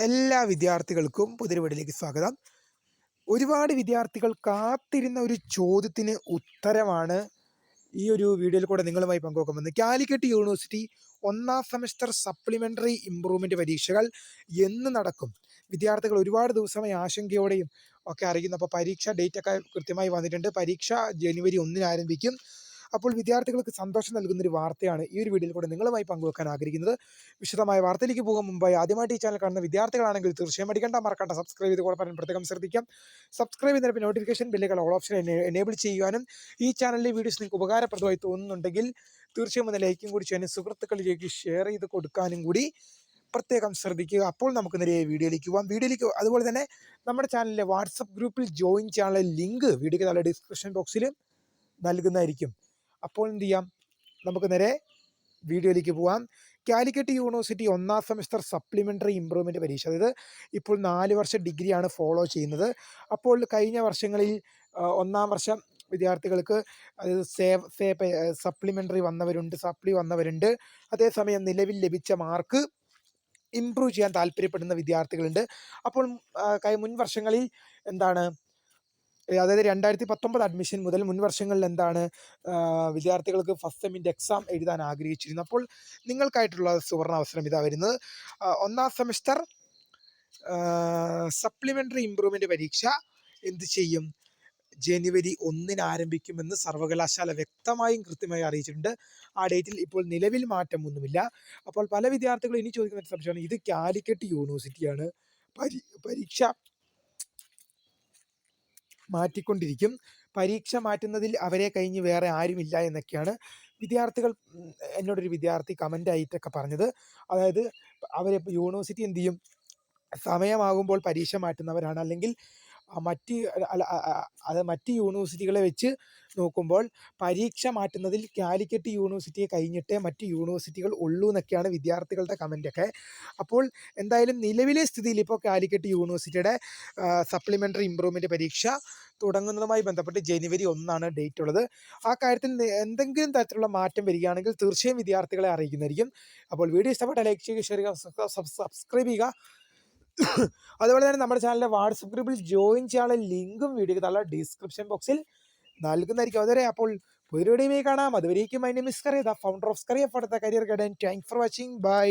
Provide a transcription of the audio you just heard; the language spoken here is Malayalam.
എല്ലാ വിദ്യാർത്ഥികൾക്കും പുതിയൊരു വീഡിയോയിലേക്ക് സ്വാഗതം. ഒരുപാട് വിദ്യാർത്ഥികൾ കാത്തിരുന്ന ഒരു ചോദ്യത്തിന് ഉത്തരമാണ് ഈ ഒരു വീഡിയോയിൽ കൂടെ നിങ്ങളുമായി പങ്കുവെക്കുന്നത്. കാലിക്കറ്റ് യൂണിവേഴ്സിറ്റി ഒന്നാം സെമസ്റ്റർ സപ്ലിമെൻ്ററി ഇംപ്രൂവ്മെൻ്റ് പരീക്ഷകൾ എന്ന് നടക്കും? വിദ്യാർത്ഥികൾ ഒരുപാട് ദിവസമായി ആശങ്കയോടെയും ഒക്കെ അറിയുന്നു. അപ്പോൾ പരീക്ഷ ഡേറ്റ് ഒക്കെ കൃത്യമായി വന്നിട്ടുണ്ട്. പരീക്ഷ ജനുവരി 1 ആരംഭിക്കും. അപ്പോൾ വിദ്യാർത്ഥികൾക്ക് സന്തോഷം നൽകുന്നൊരു വാർത്തയാണ് ഈ ഒരു വീഡിയോയിൽ കൂടെ നിങ്ങളുമായി പങ്കുവെക്കാൻ ആഗ്രഹിക്കുന്നത്. വിശദമായ വാർത്തയിലേക്ക് പോകും മുമ്പായി ആദ്യമായിട്ട് ഈ ചാനൽ കാണുന്ന വിദ്യാർത്ഥികളാണെങ്കിൽ തീർച്ചയായും മറക്കണ്ട സബ്സ്ക്രൈബ് ചെയ്ത് കൂടെ പറയാൻ പ്രത്യേകം ശ്രദ്ധിക്കാം. സബ്സ്ക്രൈബ് ചെയ്തതിന് നോട്ടിഫിക്കേഷൻ ബെല്ലുകൾ ഓൾ ഓപ്ഷൻ എനേബിൾ ചെയ്യുവാനും ഈ ചാനലിലെ വീഡിയോസ് നിങ്ങൾക്ക് ഉപകാരപ്രദമായി തോന്നുന്നുണ്ടെങ്കിൽ തീർച്ചയായും ഒന്ന് ലൈക്കും കൂടി ചെയ്യാനും സുഹൃത്തുക്കളിലേക്ക് ഷെയർ ചെയ്ത് കൊടുക്കാനും കൂടി പ്രത്യേകം ശ്രദ്ധിക്കുക. അപ്പോൾ നമുക്ക് നേരെ വീഡിയോയിലേക്ക് പോകാം. അതുപോലെ തന്നെ നമ്മുടെ ചാനലിലെ വാട്സപ്പ് ഗ്രൂപ്പിൽ ജോയിൻ ചെയ്യാനുള്ള ലിങ്ക് വീഡിയോയ്ക്ക് താഴെ ഡിസ്ക്രിപ്ഷൻ ബോക്സിൽ നൽകുന്നതായിരിക്കും. അപ്പോൾ എന്ത് ചെയ്യാം, നമുക്ക് നേരെ വീഡിയോയിലേക്ക് പോകാം. കാലിക്കറ്റ് യൂണിവേഴ്സിറ്റി ഒന്നാം സെമസ്റ്റർ സപ്ലിമെൻ്ററി ഇംപ്രൂവ്മെൻ്റ് പരീക്ഷ, അതായത് ഇപ്പോൾ 4 വർഷ ഡിഗ്രിയാണ് ഫോളോ ചെയ്യുന്നത്. അപ്പോൾ കഴിഞ്ഞ വർഷങ്ങളിൽ ഒന്നാം വർഷം വിദ്യാർത്ഥികൾക്ക് അതായത് സപ്ലിമെൻ്ററി സപ്ലി വന്നവരുണ്ട്. അതേസമയം നിലവിൽ ലഭിച്ച മാർക്ക് ഇംപ്രൂവ് ചെയ്യാൻ താല്പര്യപ്പെടുന്ന വിദ്യാർത്ഥികളുണ്ട്. അപ്പോൾ മുൻ വർഷങ്ങളിൽ എന്താണ്, അതായത് 2019 അഡ്മിഷൻ മുതൽ മുൻ വർഷങ്ങളിൽ വിദ്യാർത്ഥികൾക്ക് ഫസ്റ്റ് സെമ്മിൻ്റെ എക്സാം എഴുതാൻ ആഗ്രഹിച്ചിരുന്നു. അപ്പോൾ നിങ്ങൾക്കായിട്ടുള്ള സുവർണ അവസരം ഇതാ വരുന്നത്. ഒന്നാം സെമസ്റ്റർ സപ്ലിമെൻ്ററി ഇംപ്രൂവ്മെൻ്റ് പരീക്ഷ എന്ത് ചെയ്യും, ജനുവരി 1 ആരംഭിക്കുമെന്ന് സർവകലാശാല വ്യക്തമായും കൃത്യമായി അറിയിച്ചിട്ടുണ്ട്. ആ ഡേറ്റിൽ ഇപ്പോൾ നിലവിൽ മാറ്റമൊന്നുമില്ല. അപ്പോൾ പല വിദ്യാർത്ഥികളും ഇനി ചോദിക്കുന്ന സംശയമാണ്, ഇത് കാലിക്കറ്റ് യൂണിവേഴ്സിറ്റിയാണ്, പരീക്ഷ മാറ്റിക്കൊണ്ടിരിക്കും, പരീക്ഷ മാറ്റുന്നതിൽ അവരെ കഴിഞ്ഞ് വേറെ ആരുമില്ല എന്നൊക്കെയാണ് വിദ്യാർത്ഥികൾ എന്നോടൊരു വിദ്യാർത്ഥി കമൻ്റ് ആയിട്ടൊക്കെ പറഞ്ഞത്. അതായത് യൂണിവേഴ്സിറ്റി എന്ത് ചെയ്യും, സമയമാകുമ്പോൾ പരീക്ഷ മാറ്റുന്നവരാണ്. അല്ലെങ്കിൽ മറ്റ് യൂണിവേഴ്സിറ്റികളെ വെച്ച് നോക്കുമ്പോൾ പരീക്ഷ മാറ്റുന്നതിൽ കാലിക്കറ്റ് യൂണിവേഴ്സിറ്റിയെ കഴിഞ്ഞിട്ടേ മറ്റ് യൂണിവേഴ്സിറ്റികൾ ഉള്ളൂ എന്നൊക്കെയാണ് വിദ്യാർത്ഥികളുടെ കമൻ്റൊക്കെ. അപ്പോൾ എന്തായാലും നിലവിലെ സ്ഥിതിയിൽ ഇപ്പോൾ കാലിക്കറ്റ് യൂണിവേഴ്സിറ്റിയുടെ സപ്ലിമെൻ്ററി ഇംപ്രൂവ്മെൻ്റ് പരീക്ഷ തുടങ്ങുന്നതുമായി ബന്ധപ്പെട്ട് ജനുവരി 1 ഡേറ്റ് ഉള്ളത്. ആ കാര്യത്തിൽ എന്തെങ്കിലും തരത്തിലുള്ള മാറ്റം വരികയാണെങ്കിൽ തീർച്ചയായും വിദ്യാർത്ഥികളെ അറിയിക്കുന്നതായിരിക്കും. അപ്പോൾ വീഡിയോ ഇഷ്ടപ്പെട്ട ലൈക്ക് ചെയ്യുക, ഷെയർ ചെയ്യുക, സബ്സ്ക്രൈബ് ചെയ്യുക. അതുപോലെ തന്നെ നമ്മുടെ ചാനലിലെ വാട്സപ്പ് ഗ്രൂപ്പിൽ ജോയിൻ ചെയ്യാനുള്ള ലിങ്കും വീഡിയോയ്ക്ക് താഴെ ഡിസ്ക്രിപ്ഷൻ ബോക്സിൽ നൽകുന്നതായിരിക്കും. അതുവരെ അപ്പോൾ പുതിയ വീഡിയോയിൽ കാണാം. അതുവരേക്കും my name is Kariya, the founder of Kariya for the career guide. Thanks for watching. By.